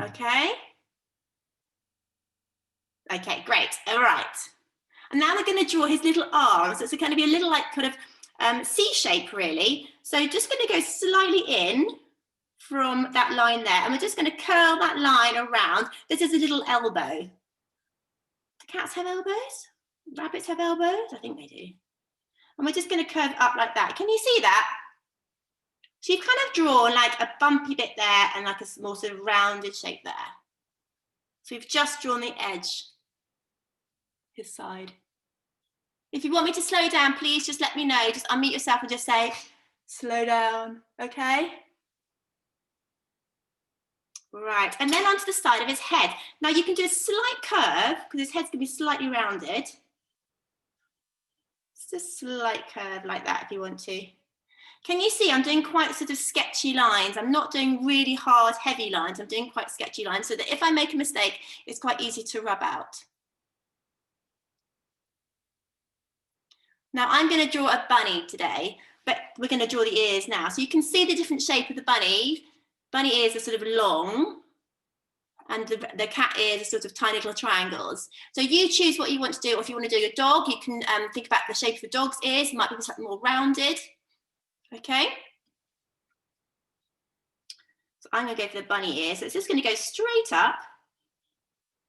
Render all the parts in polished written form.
Okay. Okay, great. All right. And now we're going to draw his little arms. It's going to be a little like kind of C shape, really. So just going to go slightly in from that line there. And we're just going to curl that line around. This is a little elbow. Do cats have elbows? Rabbits have elbows? I think they do. And we're just going to curve up like that. Can you see that? So you've kind of drawn like a bumpy bit there and like a more sort of rounded shape there. So we've just drawn the edge, his side. If you want me to slow down, please just let me know. Just unmute yourself and just say, slow down, okay? Right, and then onto the side of his head. Now you can do a slight curve because his head's gonna be slightly rounded. Just a slight curve like that if you want to. Can you see I'm doing quite sort of sketchy lines? I'm not doing really hard, heavy lines. I'm doing quite sketchy lines so that if I make a mistake, it's quite easy to rub out. Now I'm going to draw a bunny today, but we're going to draw the ears now. So you can see the different shape of the bunny. Bunny ears are sort of long and the cat ears are sort of tiny little triangles. So you choose what you want to do, or if you want to do a dog, you can think about the shape of the dog's ears. It might be something more rounded. Okay. So I'm going to go for the bunny ears. So it's just going to go straight up,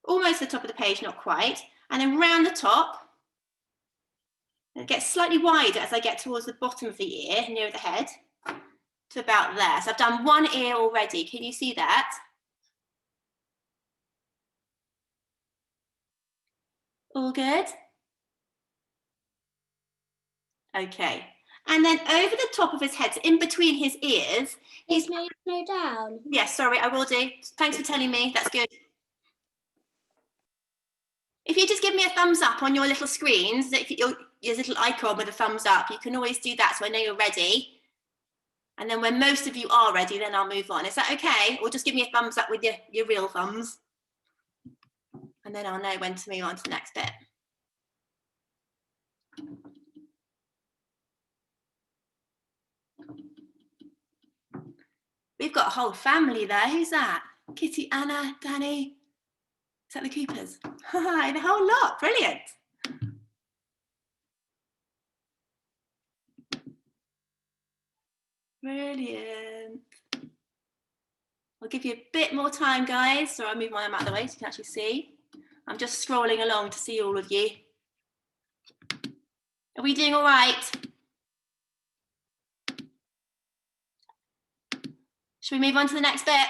almost to the top of the page, not quite, and then round the top. It gets slightly wider as I get towards the bottom of the ear, near the head, to about there. So I've done one ear already. Can you see that? All good? Okay. And then over the top of his head, so in between his ears, he's made slow down. Yes, sorry, I will do. Thanks for telling me. That's good. If you just give me a thumbs up on your little screens, your little icon with a thumbs up, you can always do that so I know you're ready. And then when most of you are ready, then I'll move on. Is that okay? Or just give me a thumbs up with your real thumbs. And then I'll know when to move on to the next bit. We've got a whole family there. Who's that? Kitty, Anna, Danny. Is that the Coopers? Hi, the whole lot. Brilliant. Brilliant. I'll give you a bit more time, guys. So I'll move my arm out of the way so you can actually see. I'm just scrolling along to see all of you. Are we doing all right? Should we move on to the next bit?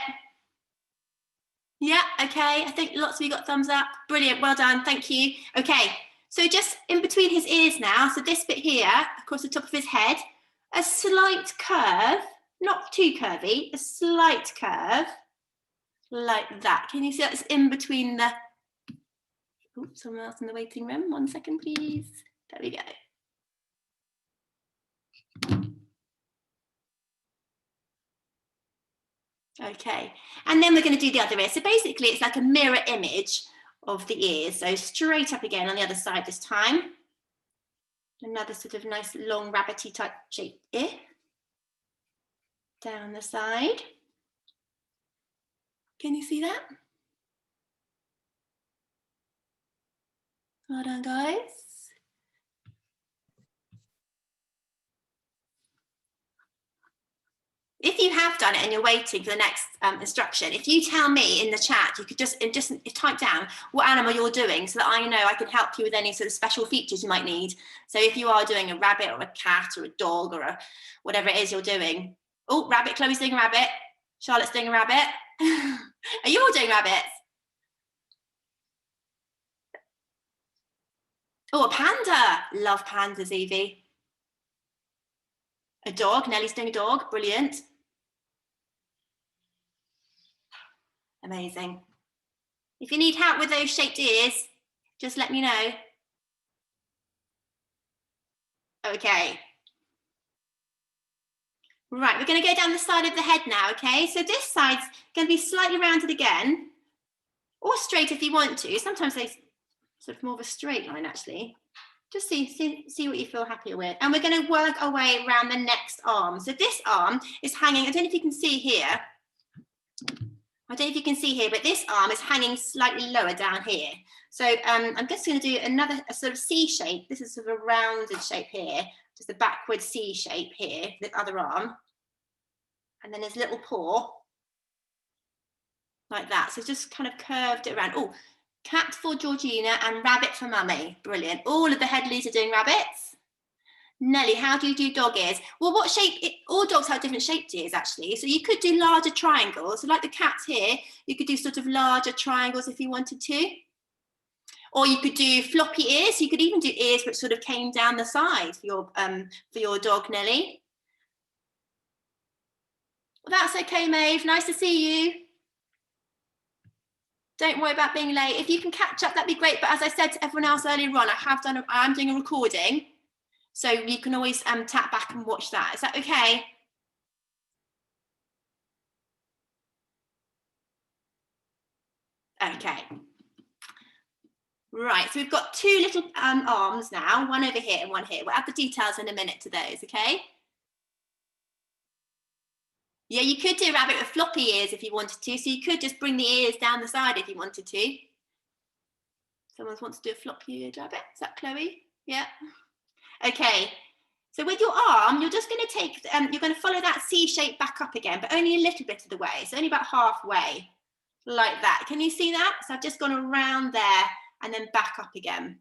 Yeah, okay. I think lots of you got thumbs up. Brilliant, well done, thank you. Okay, so just in between his ears now, so this bit here, across the top of his head, a slight curve, not too curvy, a slight curve, like that. Can you see that's in between the, oops, someone else in the waiting room. 1 second, please. There we go. Okay, and then we're going to do the other ear. So basically it's like a mirror image of the ears. So straight up again on the other side this time. Another sort of nice long rabbity type shaped ear. Down the side. Can you see that? Well done, guys. If you have done it and you're waiting for the next instruction, if you tell me in the chat, you could just type down what animal you're doing so that I know I can help you with any sort of special features you might need. So if you are doing a rabbit or a cat or a dog or whatever it is you're doing. Oh, rabbit, Chloe's doing a rabbit. Charlotte's doing a rabbit. Are you all doing rabbits? Oh, a panda. Love pandas, Evie. A dog. Nellie's doing a dog. Brilliant. Amazing. If you need help with those shaped ears, just let me know. Okay. Right, we're going to go down the side of the head now, okay? So this side's going to be slightly rounded again, or straight if you want to. Sometimes they sort of more of a straight line, actually. Just see what you feel happier with. And we're going to work our way around the next arm. So this arm is hanging, I don't know if you can see here, I don't know if you can see here, but this arm is hanging slightly lower down here. So I'm just going to do a sort of C shape. This is sort of a rounded shape here, just a backward C shape here, the other arm. And then his little paw, like that. So just kind of curved it around. Oh, cat for Georgina and rabbit for Mummy. Brilliant. All of the head leads are doing rabbits. Nelly, how do you do dog ears? Well, what shape? All dogs have different shaped ears, actually. So you could do larger triangles. So like the cats here, you could do sort of larger triangles if you wanted to. Or you could do floppy ears. You could even do ears which sort of came down the side for your dog, Nelly. Well, that's okay, Maeve. Nice to see you. Don't worry about being late. If you can catch up, that'd be great. But as I said to everyone else earlier on, I am doing a recording. So you can always tap back and watch that. Is that okay? Okay. Right, so we've got two little arms now, one over here and one here. We'll add the details in a minute to those, okay? Yeah, you could do a rabbit with floppy ears if you wanted to. So you could just bring the ears down the side if you wanted to. Someone wants to do a floppy eared rabbit. Is that Chloe? Yeah. Okay. So with your arm, you're just going to take, you're going to follow that C shape back up again, but only a little bit of the way. So only about halfway, like that. Can you see that? So I've just gone around there and then back up again.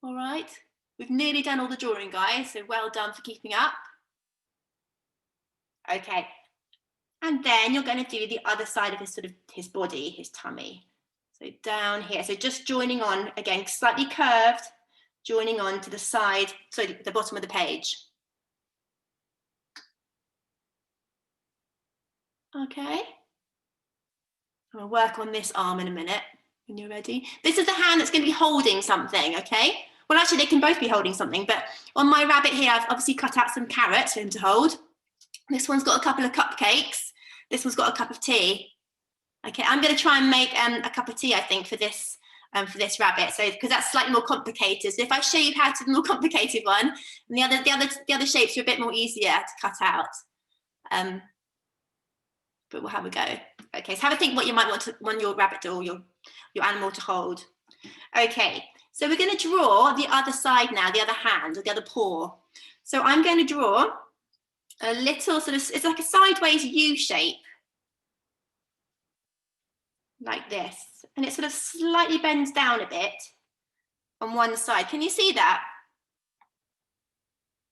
All right. We've nearly done all the drawing, guys. So well done for keeping up. Okay. And then you're going to do the other side of his body, his tummy. So down here. So just joining on again, slightly curved, joining on to the side, so the bottom of the page. Okay. I'll work on this arm in a minute when you're ready. This is the hand that's going to be holding something, okay? Well, actually, they can both be holding something, but on my rabbit here, I've obviously cut out some carrots for him to hold. This one's got a couple of cupcakes. This one's got a cup of tea. Okay, I'm going to try and make a cup of tea, I think, for this rabbit. So because that's slightly more complicated. So if I show you how to do the more complicated one, and the other shapes are a bit more easier to cut out. But we'll have a go. Okay, so have a think what you might want your rabbit or your animal to hold. Okay, so we're going to draw the other side now, the other hand or the other paw. So I'm going to draw a little sort of, it's like a sideways U shape, like this, and it sort of slightly bends down a bit on one side. Can you see that?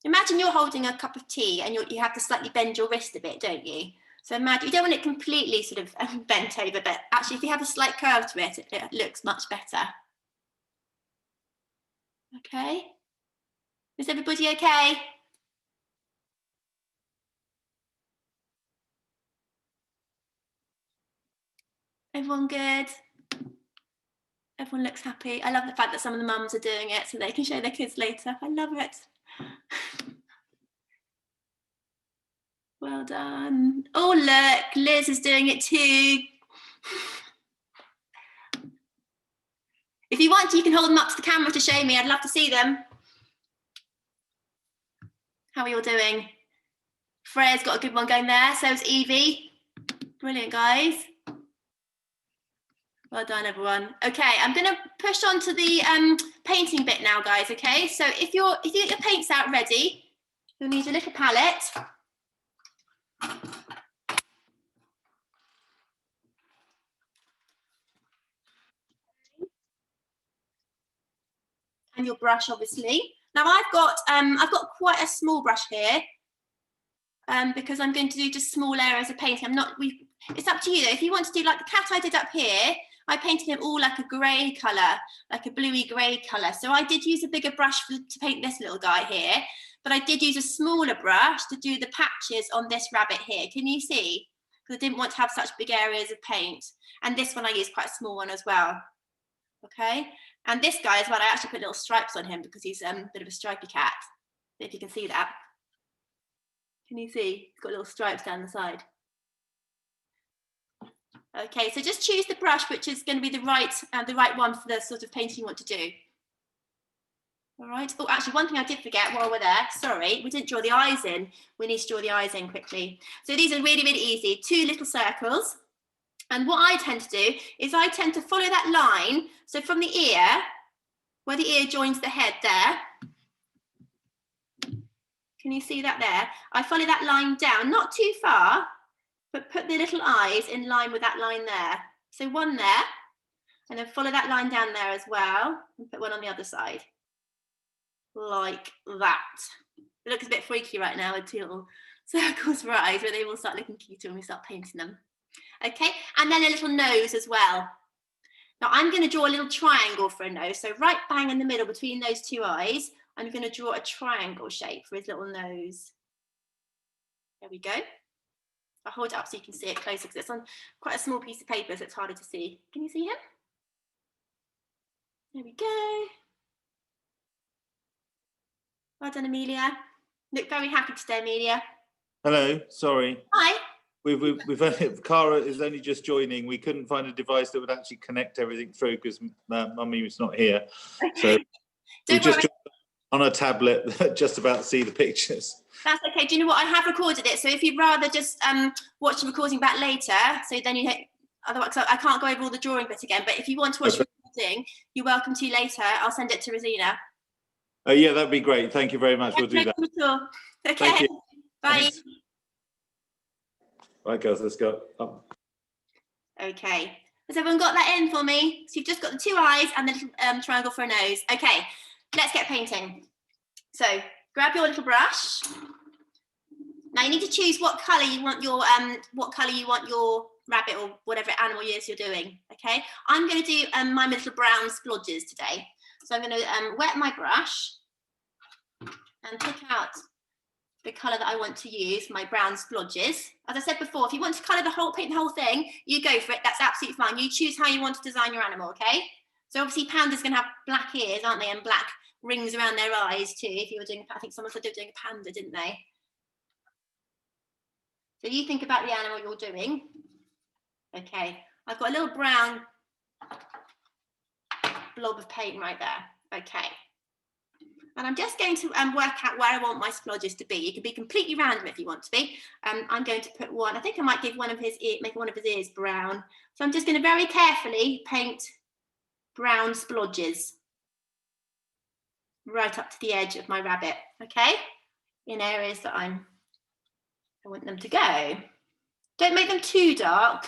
Imagine you're holding a cup of tea and you have to slightly bend your wrist a bit, don't you? So imagine, you don't want it completely sort of bent over, but actually if you have a slight curve to it, it looks much better. Okay, is everybody okay? Everyone good? Everyone looks happy. I love the fact that some of the mums are doing it so they can show their kids later. I love it. Well done. Oh, look, Liz is doing it too. If you want, you can hold them up to the camera to show me. I'd love to see them. How are you all doing? Freya's got a good one going there. So is Evie. Brilliant, guys. Well done, everyone. Okay, I'm going to push on to the painting bit now, guys. Okay, so if you get your paints out ready, you'll need a little palette. And your brush, obviously. Now I've got quite a small brush here because I'm going to do just small areas of painting. It's up to you though. If you want to do like the cat I did up here, I painted him all like a grey colour, like a bluey grey colour. So I did use a bigger brush to paint this little guy here, but I did use a smaller brush to do the patches on this rabbit here. Can you see? Because I didn't want to have such big areas of paint. And this one I used quite a small one as well. Okay, and this guy as well, I actually put little stripes on him because he's a bit of a stripy cat. If you can see that. Can you see? He's got little stripes down the side. Okay, so just choose the brush which is going to be the right one for the sort of painting you want to do. All right. Oh, actually, one thing I did forget while we're there, sorry, we didn't draw the eyes in. We need to draw the eyes in quickly. So these are really, really easy. 2 little circles. And what I tend to do is I tend to follow that line. So from the ear, where the ear joins the head there, can you see that there? I follow that line down, not too far, but put the little eyes in line with that line there. So one there, and then follow that line down there as well, and put one on the other side. Like that. It looks a bit freaky right now with 2 little circles for eyes, but they will start looking cuter when we start painting them. Okay, and then a little nose as well. Now I'm going to draw a little triangle for a nose. So right bang in the middle between those 2 eyes, I'm going to draw a triangle shape for his little nose. There we go. I'll hold it up so you can see it closer because it's on quite a small piece of paper, so it's harder to see. Can you see him? There we go. Well done, Amelia. Look very happy today, Amelia. Hello, sorry. Hi. We've only, Cara is only just joining. We couldn't find a device that would actually connect everything through because Mummy was not here. So we just on a tablet, just about to see the pictures. That's okay. Do you know what? I have recorded it. So if you'd rather just watch the recording back later, so then you otherwise I can't go over all the drawing bit again. But if you want to watch the recording, you're welcome to later. I'll send it to Rosina. Yeah, that'd be great. Thank you very much. We'll do that. Okay. Thank you. Bye. Thanks. Right, girls, let's go up. Okay. Has everyone got that in for me? So you've just got the 2 eyes and the little triangle for a nose. Okay, let's get painting. So grab your little brush. Now you need to choose what colour you want your rabbit or whatever animal it is you're doing. Okay, I'm going to do my little brown splodges today. So I'm going to wet my brush and pick out the colour that I want to use, my brown splodges. As I said before, if you want to colour paint the whole thing, you go for it. That's absolutely fine. You choose how you want to design your animal, okay? So obviously pandas going to have black ears, aren't they? And black rings around their eyes too. If you were doing, I think someone said they were doing a panda, didn't they? So you think about the animal you're doing. Okay, I've got a little brown blob of paint right there. Okay. And I'm just going to work out where I want my splodges to be. You can be completely random if you want to be. I'm going to put one, I think I might give one of his make one of his ears brown. So I'm just going to very carefully paint brown splodges right up to the edge of my rabbit, okay? In areas that I want them to go. Don't make them too dark.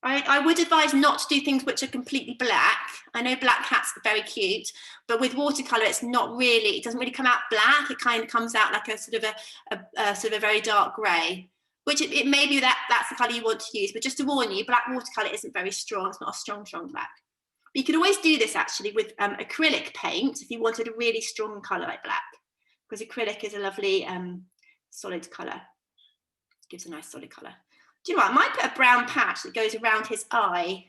I would advise not to do things which are completely black. I know black cats are very cute, but with watercolor, it's not really, it doesn't really come out black. It kind of comes out like a sort of a very dark gray, which it may be that's the color you want to use. But just to warn you, black watercolor isn't very strong. It's not a strong black. But you could always do this actually with acrylic paint if you wanted a really strong color like black, because acrylic is a lovely solid color. It gives a nice solid color. Do you know what? I might put a brown patch that goes around his eye.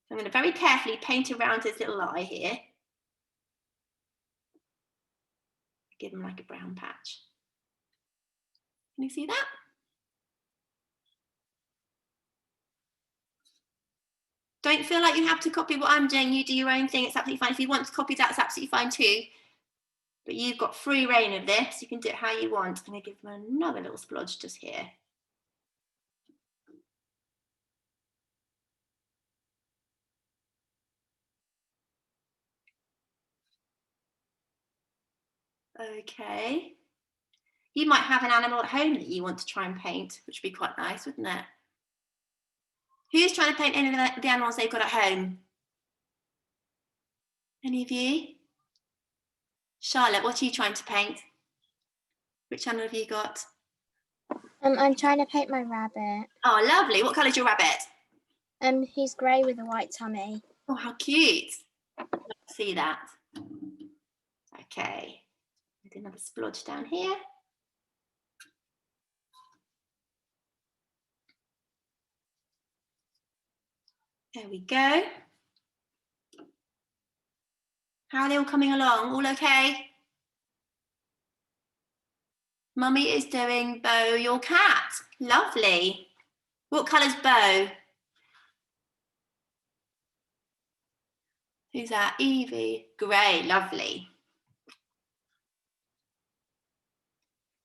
I'm going to very carefully paint around his little eye here. Give him like a brown patch. Can you see that? Don't feel like you have to copy what I'm doing. You do your own thing. It's absolutely fine. If you want to copy that, it's absolutely fine too. But you've got free reign of this. You can do it how you want. I'm going to give him another little splodge just here. Okay. You might have an animal at home that you want to try and paint, which would be quite nice, wouldn't it? Who's trying to paint any of the animals they've got at home? Any of you? Charlotte, what are you trying to paint? Which animal have you got? I'm trying to paint my rabbit. Oh, lovely. What colour is your rabbit? He's grey with a white tummy. Oh, how cute. Let's see that. Okay. Do another splodge down here. There we go. How are they all coming along? All okay? Mummy is doing Bo, your cat. Lovely. What colour's Bo? Who's that? Evie. Grey. Lovely.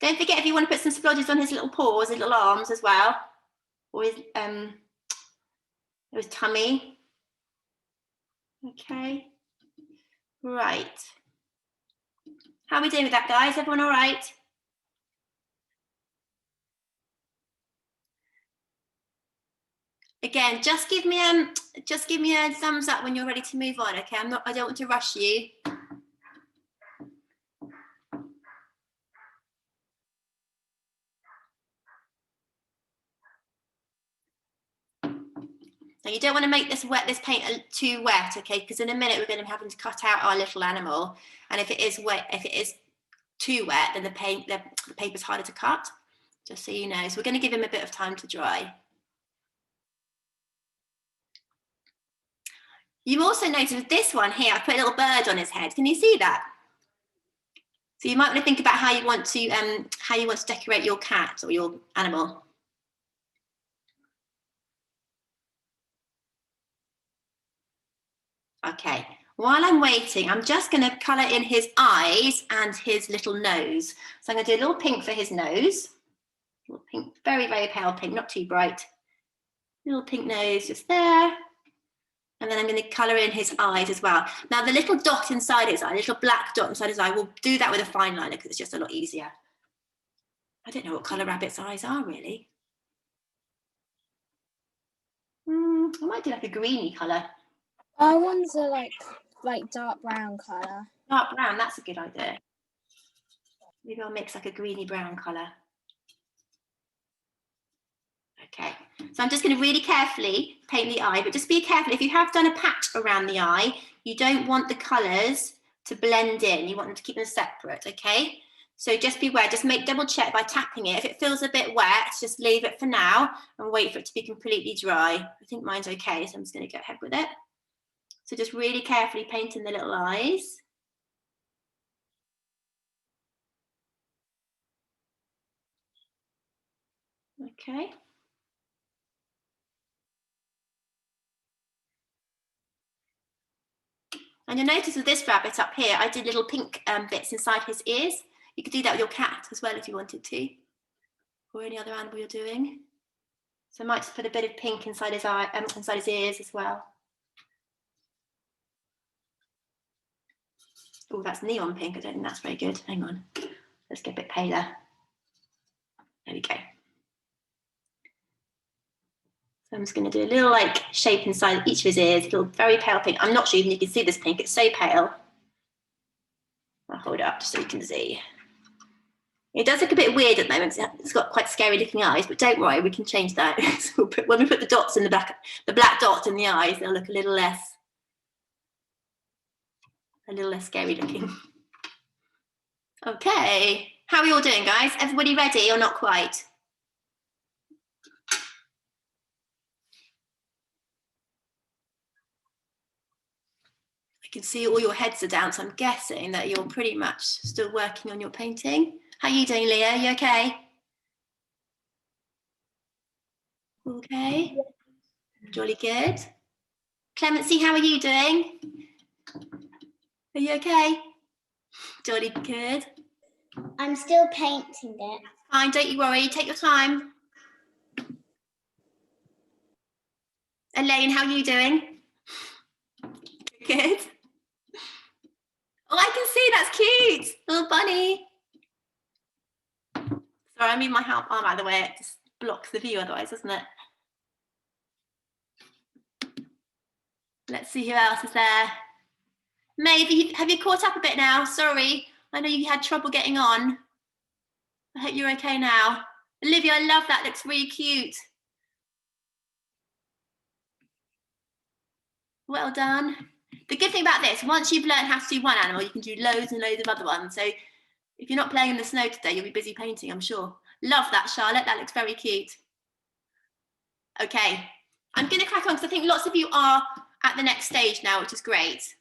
Don't forget if you want to put some splodges on his little paws, his little arms as well, or his tummy. Okay, right. How are we doing with that, guys? Everyone all right? Again, just give me a thumbs up when you're ready to move on. Okay, I don't want to rush you. Now you don't want to make this paint too wet, okay? Because in a minute we're going to be having to cut out our little animal, and if it is wet, if it is too wet, then the paper's harder to cut. Just so you know. So we're going to give him a bit of time to dry. You also notice with this one here, I put a little bird on his head. Can you see that? So you might want to think about how you want to decorate your cat or your animal. Okay, while I'm waiting, I'm just going to colour in his eyes and his little nose. So I'm going to do a little pink for his nose. A little pink, very, very pale pink, not too bright. Little pink nose just there. And then I'm going to colour in his eyes as well. Now the little dot inside his eye, little black dot inside his eye, we'll do that with a fine liner because it's just a lot easier. I don't know what colour rabbit's eyes are really. I might do like a greeny colour. Our ones are like dark brown colour. Dark brown, that's a good idea. Maybe I'll mix like a greeny brown colour. Okay, so I'm just going to really carefully paint the eye, but just be careful. If you have done a patch around the eye, you don't want the colours to blend in. You want them to keep them separate, okay? So just beware, just double check by tapping it. If it feels a bit wet, just leave it for now and wait for it to be completely dry. I think mine's okay, so I'm just going to go ahead with it. So just really carefully painting the little eyes. Okay. And you'll notice with this rabbit up here, I did little pink bits inside his ears. You could do that with your cat as well if you wanted to, or any other animal you're doing. So I might just put a bit of pink inside his eye, inside his ears as well. Oh, that's neon pink. I don't think that's very good. Hang on, let's get a bit paler. There we go. So I'm just going to do a little like shape inside each of his ears, a little very pale pink. I'm not sure even you can see this pink. It's so pale. I'll hold it up just so you can see. It does look a bit weird at the moment. It's got quite scary looking eyes, but don't worry, we can change that. So when we put the dots in the black dots in the eyes, they'll look a little less scary looking. Okay, how are we all doing, guys? Everybody ready or not quite? I can see all your heads are down, so I'm guessing that you're pretty much still working on your painting. How are you doing, Leah? You okay? Okay. Jolly good. Clemency, how are you doing? Are you okay? Jolly good. I'm still painting it. Fine, don't you worry. Take your time. Elaine, how are you doing? Good. Oh, I can see, that's cute. Little bunny. Sorry, I mean my arm out of the way. It just blocks the view otherwise, doesn't it? Let's see who else is there. May, have you caught up a bit now? Sorry, I know you had trouble getting on. I hope you're okay now. Olivia, I love that, looks really cute. Well done. The good thing about this, once you've learned how to do one animal, you can do loads and loads of other ones. So if you're not playing in the snow today, you'll be busy painting, I'm sure. Love that, Charlotte, that looks very cute. Okay, I'm gonna crack on because I think lots of you are at the next stage now, which is great.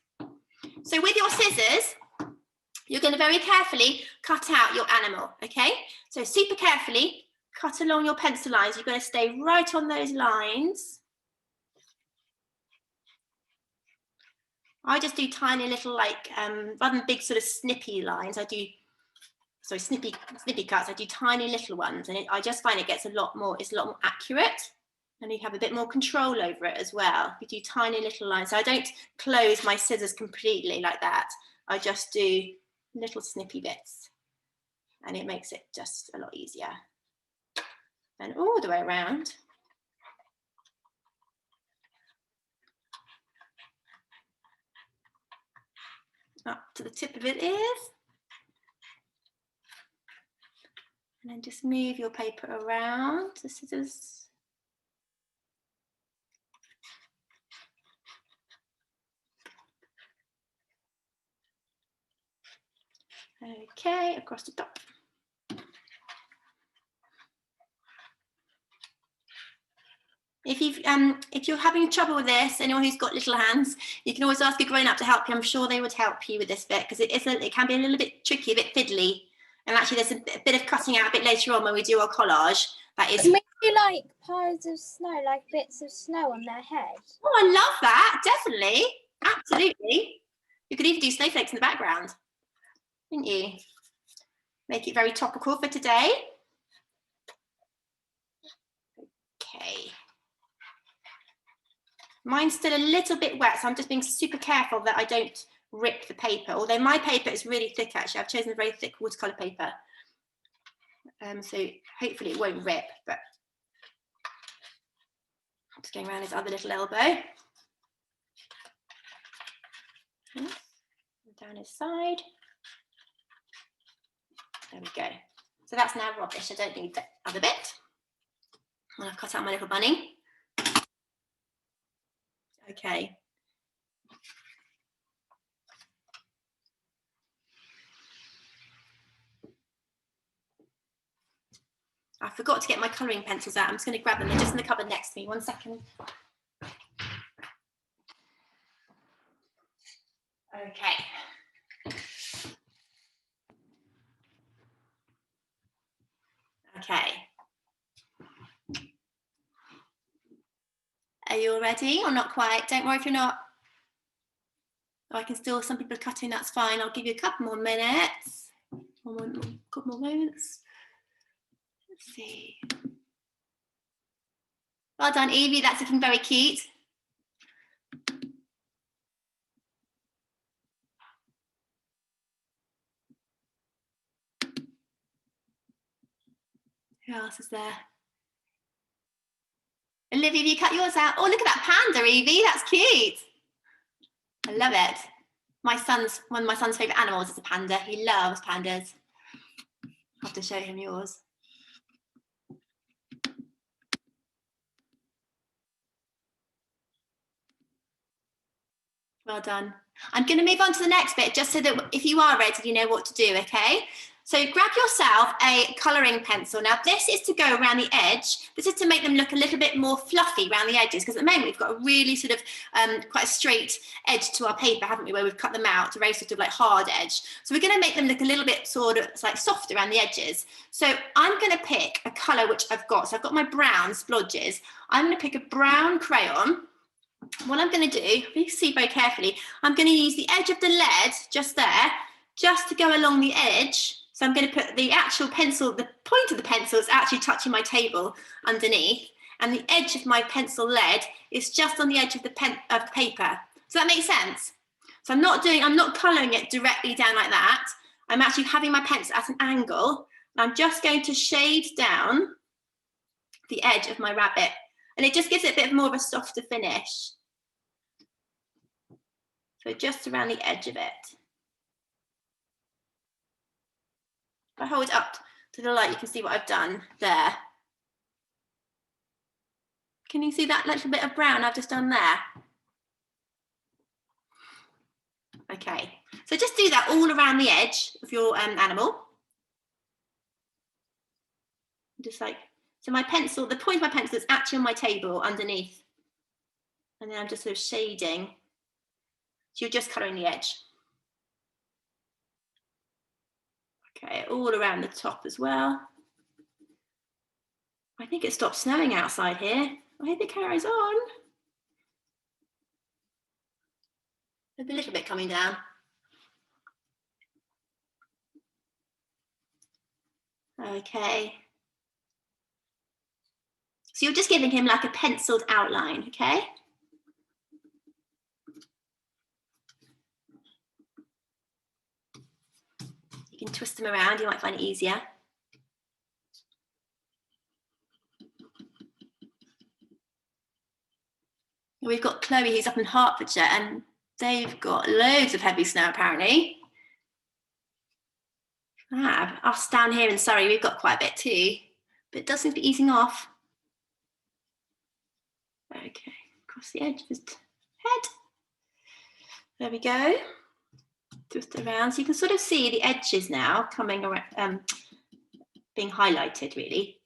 So with your scissors, you're going to very carefully cut out your animal, okay? So super carefully cut along your pencil lines. You're going to stay right on those lines. I just do tiny little, like, rather than big sort of snippy lines, I do sorry, snippy cuts. I do tiny little ones, and I just find it gets it's a lot more accurate, and you have a bit more control over it as well. You do tiny little lines. So I don't close my scissors completely like that. I just do little snippy bits, and it makes it just a lot easier. And all the way around. Up to the tip of it is. And then just move your paper around the scissors. Okay, across the top. If you're having trouble with this, anyone who's got little hands, you can always ask a grown-up to help you. I'm sure they would help you with this bit, because it can be a little bit tricky, a bit fiddly. And actually there's a bit of cutting out a bit later on when we do our collage. That is. Can we do like piles of snow, like bits of snow on their head? Oh, I love that, definitely, absolutely. You could even do snowflakes in the background, couldn't you? Make it very topical for today. Okay. Mine's still a little bit wet, so I'm just being super careful that I don't rip the paper, although my paper is really thick actually. I've chosen a very thick watercolour paper. So hopefully it won't rip, but I'm just going around his other little elbow. Okay. Down his side. There we go. So that's now rubbish. I don't need the other bit. And I've cut out my little bunny. Okay. I forgot to get my colouring pencils out. I'm just going to grab them. They're just in the cupboard next to me. 1 second. Okay. Okay. Are you all ready or not quite? Don't worry if you're not. Oh, I can still, some people are cutting, that's fine. I'll give you a couple more minutes. Couple more moments. Let's see. Well done, Evie. That's looking very cute. Who else is there? Olivia, have you cut yours out? Oh, look at that panda, Evie. That's cute. I love it. One of my son's favourite animals is a panda. He loves pandas. I'll have to show him yours. Well done. I'm going to move on to the next bit just so that if you are ready, you know what to do, okay? So grab yourself a colouring pencil. Now this is to go around the edge. This is to make them look a little bit more fluffy around the edges, because at the moment we've got a really sort of quite a straight edge to our paper, haven't we, where we've cut them out, a very sort of like hard edge. So we're going to make them look a little bit sort of like soft around the edges. So I'm going to pick a colour which I've got. So I've got my brown splodges. I'm going to pick a brown crayon. What I'm going to do, you see very carefully, I'm going to use the edge of the lead just there, just to go along the edge. So I'm going to put the actual pencil, the point of the pencil is actually touching my table underneath, and the edge of my pencil lead is just on the edge of the paper. Does that make sense? So I'm not colouring it directly down like that. I'm actually having my pencil at an angle, and I'm just going to shade down the edge of my rabbit, and it just gives it a bit more of a softer finish. So just around the edge of it. If I hold it up to the light, you can see what I've done there. Can you see that little bit of brown I've just done there? Okay, so just do that all around the edge of your animal. Just like, so my pencil, the point of my pencil is actually on my table underneath. And then I'm just sort of shading. So you're just colouring the edge. Okay, all around the top as well. I think it stopped snowing outside here. I hope it carries on. There's a little bit coming down. Okay. So you're just giving him like a penciled outline, okay? You can twist them around, you might find it easier. We've got Chloe, who's up in Hertfordshire, and they've got loads of heavy snow apparently. Us down here in Surrey, we've got quite a bit too, but it does seem to be easing off. Okay, across the edge of his head. There we go. Twist around, so you can sort of see the edges now coming around, being highlighted really.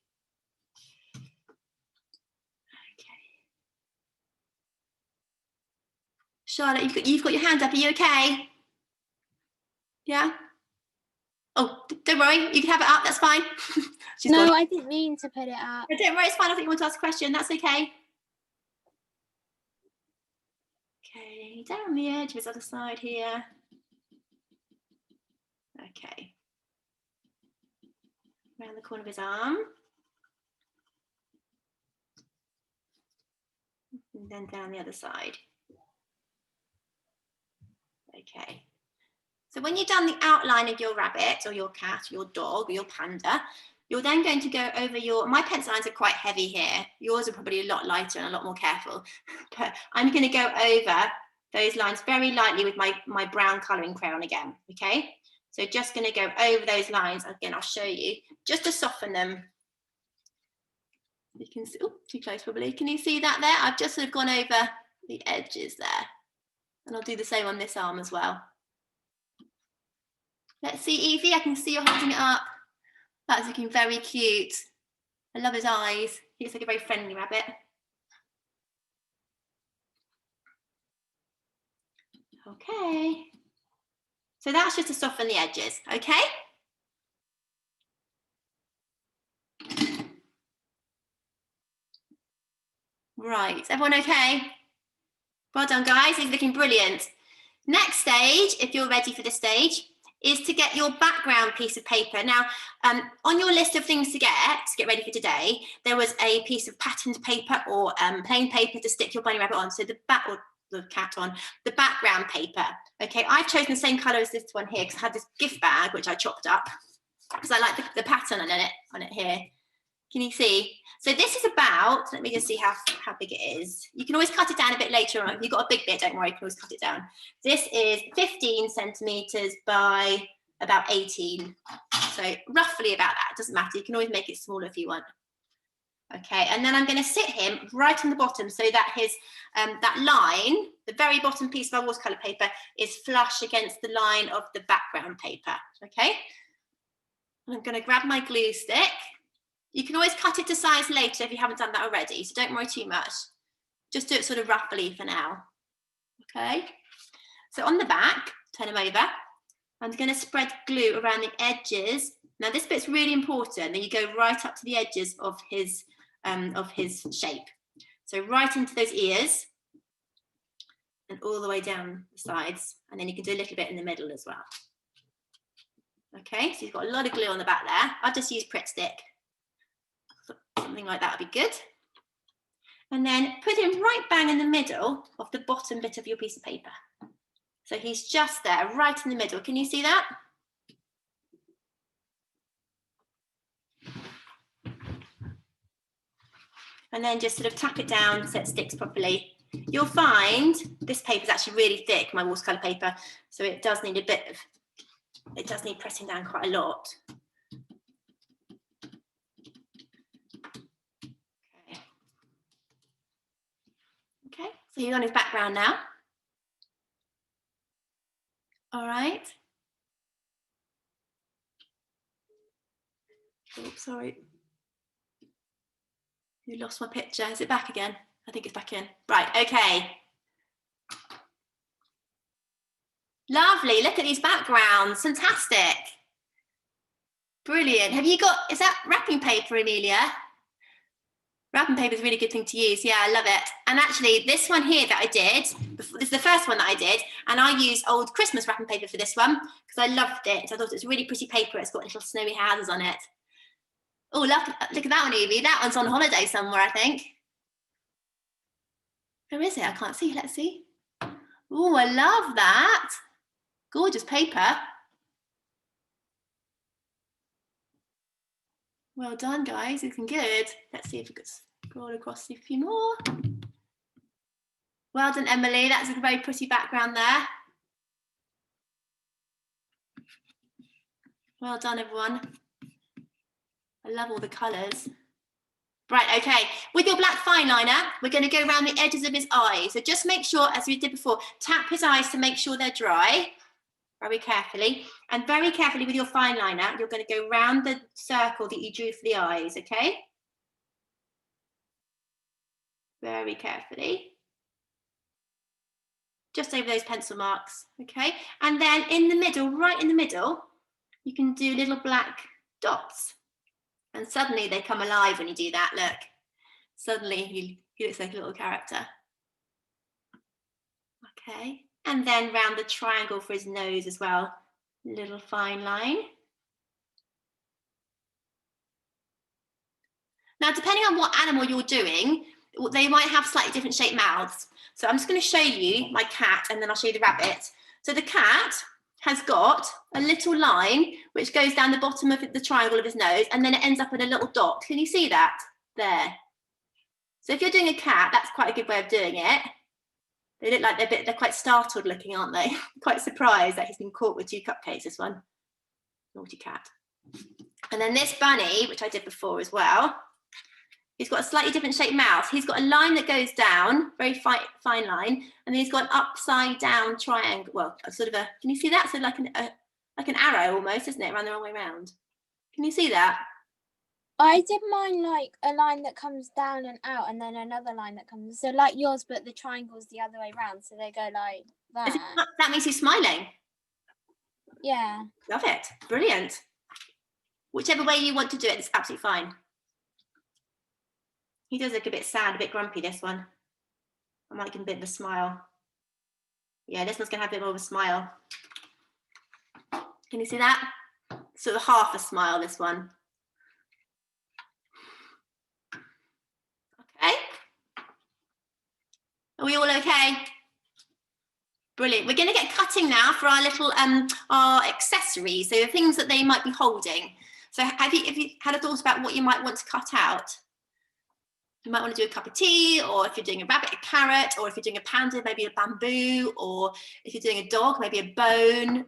Charlotte, you've got your hand up. Are you okay? Yeah? Oh, don't worry. You can have it up. That's fine. No, I didn't mean to put it up. Don't worry. It's fine. I think you want to ask a question. That's okay. Okay, down the edge of his other side here. Okay. Around the corner of his arm. And then down the other side. Okay. So when you've done the outline of your rabbit or your cat or your dog or your panda, you're then going to go over my pencil lines are quite heavy here. Yours are probably a lot lighter and a lot more careful. But I'm going to go over those lines very lightly with my brown colouring crayon again, okay? So just going to go over those lines. Again, I'll show you, just to soften them. You can see, oh, too close probably. Can you see that there? I've just sort of gone over the edges there. And I'll do the same on this arm as well. Let's see, Evie, I can see you're holding it up. That's looking very cute. I love his eyes. He looks like a very friendly rabbit. Okay. So that's just to soften the edges, okay? Right, everyone okay? Well done, guys, it's looking brilliant. Next stage, if you're ready for this stage, is to get your background piece of paper. Now, on your list of things to get ready for today, there was a piece of patterned paper or plain paper to stick your bunny rabbit on, so the cat on, the background paper. Okay, I've chosen the same colour as this one here because I had this gift bag which I chopped up because I like the pattern on it here. Can you see? So this is about, let me just see how big it is. You can always cut it down a bit later on. If you've got a big bit, don't worry, you can always cut it down. This is 15 centimetres by about 18. So roughly about that, it doesn't matter. You can always make it smaller if you want. Okay, and then I'm going to sit him right on the bottom so that his that line, the very bottom piece of our watercolour paper, is flush against the line of the background paper. Okay, I'm going to grab my glue stick. You can always cut it to size later if you haven't done that already, so don't worry too much. Just do it sort of roughly for now. Okay, so on the back, turn him over. I'm going to spread glue around the edges. Now this bit's really important that you go right up to the edges of his shape. So right into those ears and all the way down the sides, and then you can do a little bit in the middle as well. Okay, so you've got a lot of glue on the back there. I'll just use Pritt Stick. Something like that would be good. And then put him right bang in the middle of the bottom bit of your piece of paper. So he's just there, right in the middle. Can you see that? And then just sort of tap it down so it sticks properly. You'll find this paper is actually really thick, my watercolour paper, so it does need pressing down quite a lot. Okay, so he's on his background now. All right. Oops, sorry. You lost my picture. Is it back again? I think it's back in. Right, okay. Lovely, look at these backgrounds, fantastic. Brilliant. Have you got, is that wrapping paper, Amelia? Wrapping paper is a really good thing to use. Yeah, I love it. And actually, this one here that I did, this is the first one that I did, and I used old Christmas wrapping paper for this one because I loved it. I thought it was really pretty paper. It's got little snowy houses on it. Oh, look at that one, Evie. That one's on holiday somewhere, I think. Where is it? I can't see. Let's see. Oh, I love that. Gorgeous paper. Well done, guys. Looking good. Let's see if we could scroll across a few more. Well done, Emily. That's a very pretty background there. Well done, everyone. I love all the colours. Right, okay. With your black fine liner, we're going to go around the edges of his eyes. So just make sure, as we did before, tap his eyes to make sure they're dry. Very carefully. And very carefully with your fine liner, you're going to go round the circle that you drew for the eyes, okay? Very carefully. Just over those pencil marks, okay? And then in the middle, right in the middle, you can do little black dots. And suddenly they come alive when you do that, look. Suddenly he looks like a little character. Okay, and then round the triangle for his nose as well. Little fine line. Now, depending on what animal you're doing, they might have slightly different shaped mouths. So I'm just going to show you my cat and then I'll show you the rabbit. So the cat has got a little line which goes down the bottom of the triangle of his nose and then it ends up in a little dot. Can you see that? There. So if you're doing a cat, that's quite a good way of doing it. They look like they're quite startled looking, aren't they? Quite surprised that he's been caught with 2 cupcakes, this one. Naughty cat. And then this bunny, which I did before as well, he's got a slightly different shaped mouth. He's got a line that goes down, very fine line, and then he's got an upside down triangle. Well, sort of a, can you see that? So like an arrow almost, isn't it? Around the wrong way around. Can you see that? I did mine like a line that comes down and out and then another line that comes, so like yours, but the triangle's the other way around, so they go like that. That means he's smiling. Yeah. Love it. Brilliant. Whichever way you want to do it, it's absolutely fine. He does look a bit sad, a bit grumpy, this one. I might give him a bit of a smile. Yeah, this one's going to have a bit more of a smile. Can you see that? Sort of half a smile, this one. Okay. Are we all okay? Brilliant. We're going to get cutting now for our little our accessories, so the things that they might be holding. So have you had a thought about what you might want to cut out? You might want to do a cup of tea, or if you're doing a rabbit, a carrot, or if you're doing a panda, maybe a bamboo, or if you're doing a dog, maybe a bone.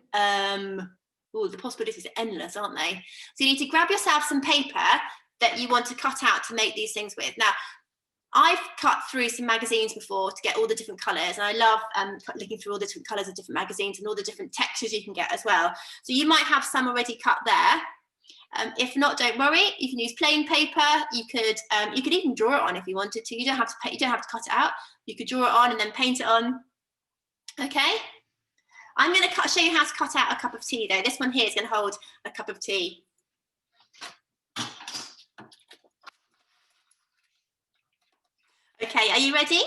Oh, the possibilities are endless, aren't they? So you need to grab yourself some paper that you want to cut out to make these things with. Now, I've cut through some magazines before to get all the different colours, and I love looking through all the different colours of different magazines and all the different textures you can get as well. So you might have some already cut there. If not, don't worry. You can use plain paper. You could even draw it on if you wanted to. You don't have to cut it out. You could draw it on and then paint it on. Okay. I'm going to show you how to cut out a cup of tea though. This one here is going to hold a cup of tea. Okay, are you ready?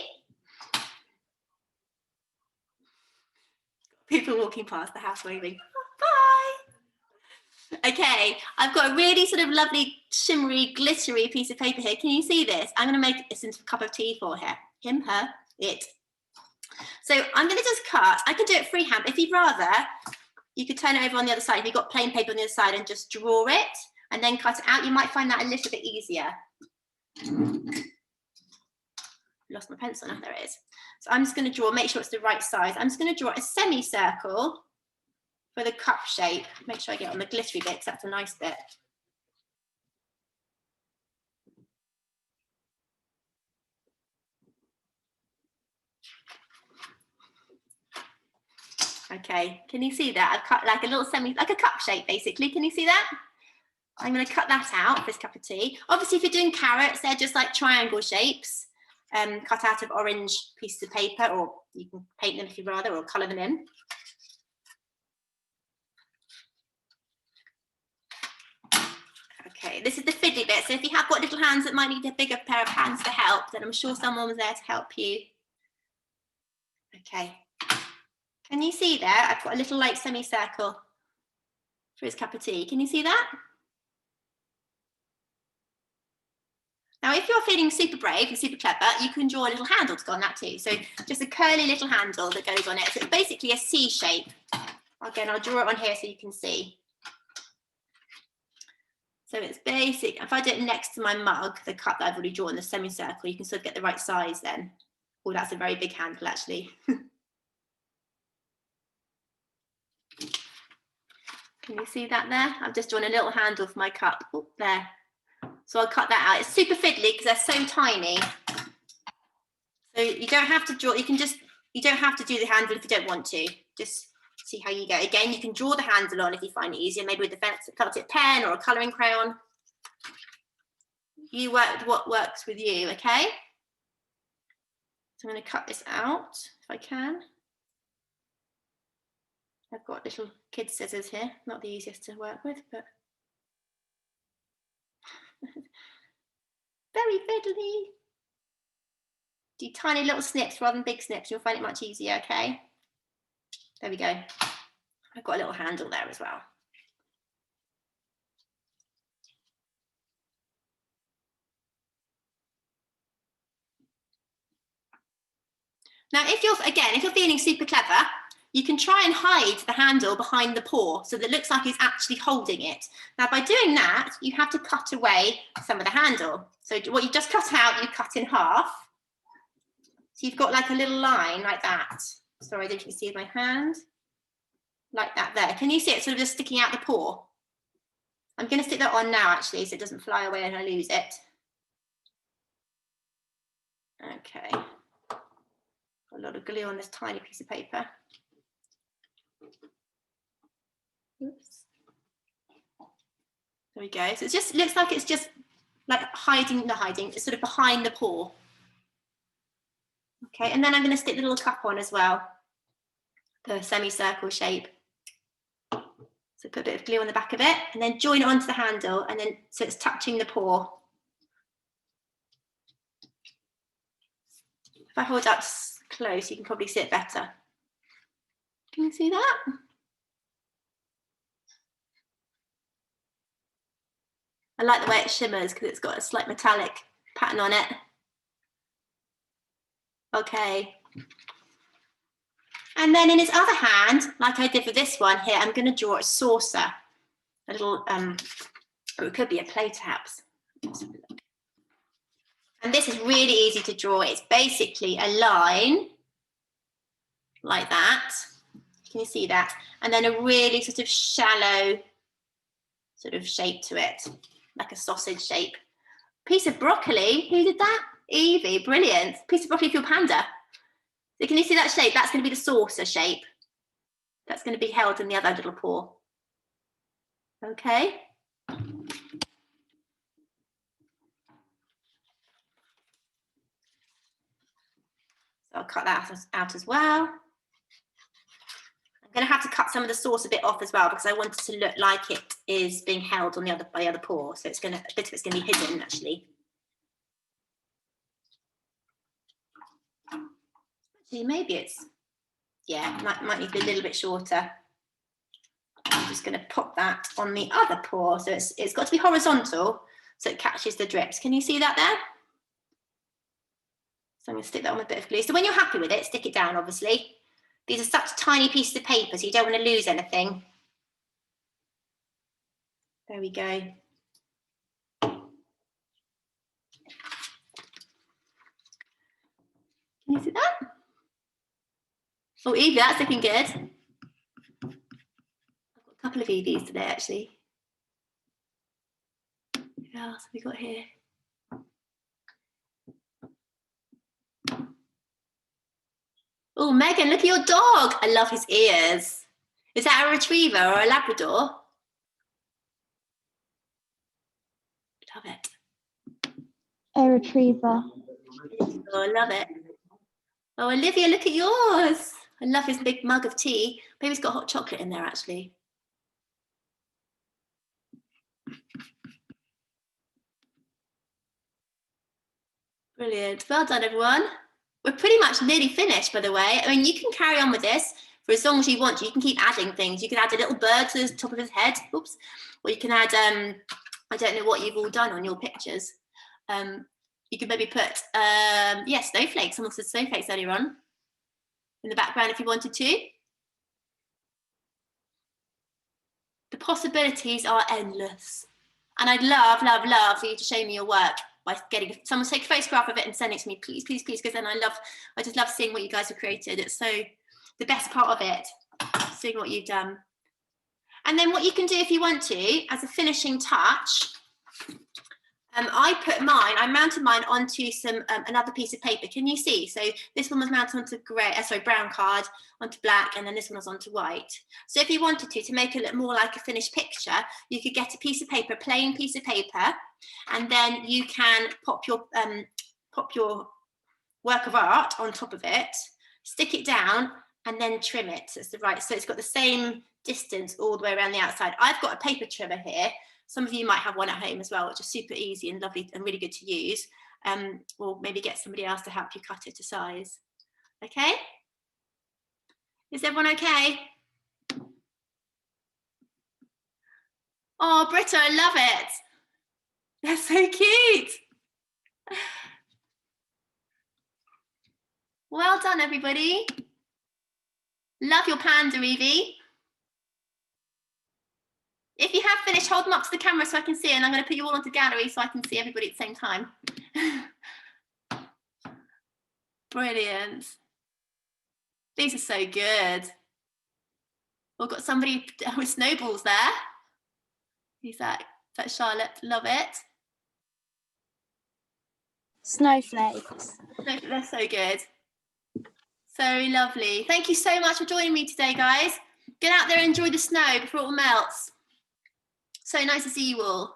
People walking past the house waving. Bye. Okay, I've got a really sort of lovely, shimmery, glittery piece of paper here. Can you see this? I'm going to make this into a cup of tea for him, her, it. So I'm going to just cut. I can do it freehand. If you'd rather, you could turn it over on the other side. If you've got plain paper on the other side and just draw it and then cut it out, you might find that a little bit easier. Lost my pencil now, there it is. So I'm just going to draw, make sure it's the right size. I'm just going to draw a semicircle for the cup shape. Make sure I get on the glittery bit, because that's a nice bit. Okay, can you see that? I've cut like a little like a cup shape basically. Can you see that? I'm going to cut that out for this cup of tea. Obviously, if you're doing carrots, they're just like triangle shapes, cut out of orange pieces of paper, or you can paint them if you'd rather, or colour them in. Okay, this is the fiddly bit. So if you have got little hands that might need a bigger pair of hands to help, then I'm sure someone was there to help you. Okay. Can you see there? I've got a little like semicircle for his cup of tea. Can you see that? Now, if you're feeling super brave and super clever, you can draw a little handle to go on that too. So just a curly little handle that goes on it. So it's basically a C shape. Again, I'll draw it on here so you can see. So it's basic. If I do it next to my mug, the cup that I've already drawn, the semicircle, you can sort of get the right size then. Oh, that's a very big handle actually. Can you see that there? I've just drawn a little handle for my cup. Oh, there. So I'll cut that out. It's super fiddly because they're so tiny. So you don't have to draw, you don't have to do the handle if you don't want to. Just see how you go. Again, you can draw the handle on if you find it easier, maybe with a felt tip pen or a colouring crayon. You work with what works with you, okay? So I'm going to cut this out if I can. I've got little kid scissors here, not the easiest to work with, but very fiddly. Do tiny little snips rather than big snips, you'll find it much easier, okay? There we go. I've got a little handle there as well. Now, if you're feeling super clever, you can try and hide the handle behind the paw so that it looks like it's actually holding it. Now, by doing that, you have to cut away some of the handle. So what you just cut out, you cut in half. So you've got like a little line like that. Sorry, I don't know if you see my hand. Like that there. Can you see it sort of just sticking out the paw? I'm going to stick that on now, actually, so it doesn't fly away and I lose it. Okay. Got a lot of glue on this tiny piece of paper. Oops. There we go. So it just looks like it's just like not hiding, it's sort of behind the paw. Okay, and then I'm going to stick the little cup on as well, the semicircle shape. So put a bit of glue on the back of it and then join it onto the handle, and then so it's touching the paw. If I hold up close, you can probably see it better. Can you see that? I like the way it shimmers because it's got a slight metallic pattern on it. Okay. And then in his other hand, like I did for this one here, I'm going to draw a saucer, a little, or it could be a plate perhaps. And this is really easy to draw. It's basically a line like that. Can you see that? And then a really sort of shallow sort of shape to it, like a sausage shape. Piece of broccoli, who did that? Evie, brilliant. Piece of broccoli for your panda. So can you see that shape? That's going to be the saucer shape. That's going to be held in the other little paw. Okay. So I'll cut that out as well. I'm going to have to cut some of the sauce a bit off as well because I want it to look like it is being held on by the other paw. So it's going to, a bit of it's going to be hidden actually. Actually, maybe it's, yeah, might need to be a little bit shorter. I'm just going to pop that on the other paw. So it's got to be horizontal so it catches the drips. Can you see that there? So I'm going to stick that on with a bit of glue. So when you're happy with it, stick it down, obviously. These are such tiny pieces of paper, so you don't want to lose anything. There we go. Can you see that? Oh, Evie, that's looking good. I've got a couple of Evies today, actually. What else have we got here? Oh, Megan, look at your dog. I love his ears. Is that a retriever or a Labrador? Love it. A retriever. Oh, I love it. Oh, Olivia, look at yours. I love his big mug of tea. Maybe it's got hot chocolate in there, actually. Brilliant. Well done, everyone. We're pretty much nearly finished, by the way. I mean, you can carry on with this for as long as you want to. You can keep adding things. You can add a little bird to the top of his head. Oops. Or you can add, I don't know what you've all done on your pictures. you could maybe put, yeah, snowflakes. Someone said snowflakes earlier on in the background if you wanted to. The possibilities are endless. And I'd love, love, love for you to show me your work by getting someone to take a photograph of it and send it to me, please, please, please, because then I just love seeing what you guys have created. It's so the best part of it, seeing what you've done. And then what you can do if you want to, as a finishing touch, I mounted mine onto some another piece of paper. Can you see? So this one was mounted onto brown card, onto black, and then this one was onto white. So if you wanted to make it look more like a finished picture, you could get a piece of paper, a plain piece of paper, and then you can pop your work of art on top of it, stick it down, and then trim it. So it's got the same distance all the way around the outside. I've got a paper trimmer here. Some of you might have one at home as well, which is super easy and lovely and really good to use. Or maybe get somebody else to help you cut it to size. Okay? Is everyone okay? Oh, Britta, I love it. That's so cute. Well done, everybody. Love your panda, Evie. If you have finished, hold them up to the camera so I can see, and I'm going to put you all onto gallery so I can see everybody at the same time. Brilliant. These are so good. We've got somebody with snowballs there. Who's that? Is that Charlotte? Love it. Snowflakes. They're so good. So lovely. Thank you so much for joining me today, guys. Get out there and enjoy the snow before it all melts. So nice to see you all.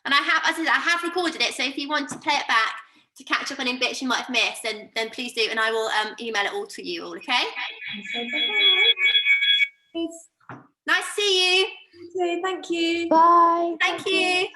And I have recorded it, so if you want to play it back to catch up on any bits you might have missed, then please do, and I will email it all to you all, okay? Nice to see you. Thank you. Bye. Thank you.